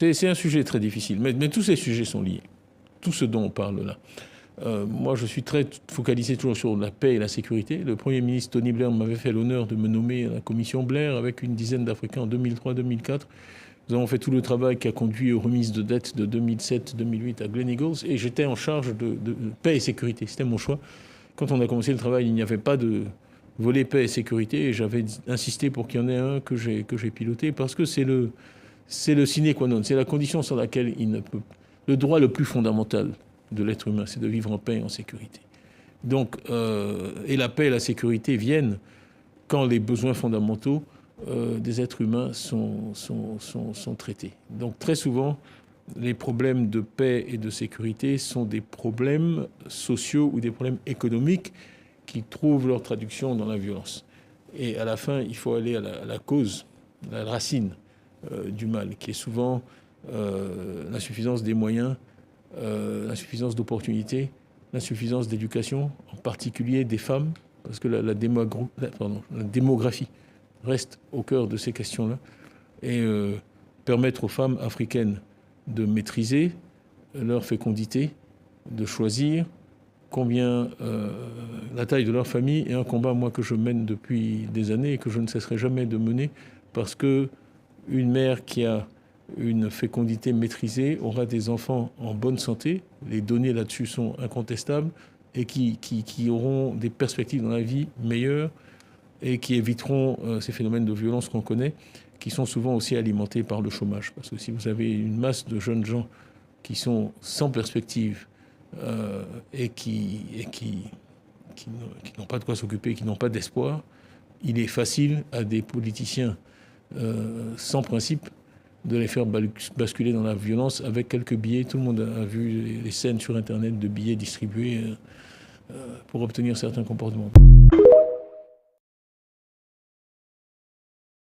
C'est un sujet très difficile, mais tous ces sujets sont liés. Tout ce dont on parle là. Moi, je suis très focalisé toujours sur la paix et la sécurité. Le Premier ministre Tony Blair m'avait fait l'honneur de me nommer à la commission Blair avec une dizaine d'Africains en 2003-2004. Nous avons fait tout le travail qui a conduit aux remises de dettes de 2007-2008 à Gleneagles et j'étais en charge de paix et sécurité. C'était mon choix. Quand on a commencé le travail, il n'y avait pas de volet paix et sécurité et j'avais insisté pour qu'il y en ait un que j'ai piloté parce que c'est le sine qua non, c'est la condition sans laquelle il ne peut... Le droit le plus fondamental de l'être humain, c'est de vivre en paix et en sécurité. Donc, et la paix et la sécurité viennent quand les besoins fondamentaux des êtres humains sont traités. Donc très souvent, les problèmes de paix et de sécurité sont des problèmes sociaux ou des problèmes économiques qui trouvent leur traduction dans la violence. Et à la fin, il faut aller à la cause, à la racine du mal, qui est souvent l'insuffisance des moyens, l'insuffisance d'opportunités, l'insuffisance d'éducation, en particulier des femmes, parce que la démographie reste au cœur de ces questions-là, et permettre aux femmes africaines de maîtriser leur fécondité, de choisir combien la taille de leur famille est un combat, moi, que je mène depuis des années et que je ne cesserai jamais de mener, parce que une mère qui a une fécondité maîtrisée aura des enfants en bonne santé, les données là-dessus sont incontestables, et qui auront des perspectives dans la vie meilleures et qui éviteront ces phénomènes de violence qu'on connaît, qui sont souvent aussi alimentés par le chômage. Parce que si vous avez une masse de jeunes gens qui sont sans perspective et qui n'ont pas de quoi s'occuper, qui n'ont pas d'espoir, il est facile à des politiciens sans principe de les faire basculer dans la violence avec quelques billets. Tout le monde a vu les scènes sur Internet de billets distribués pour obtenir certains comportements.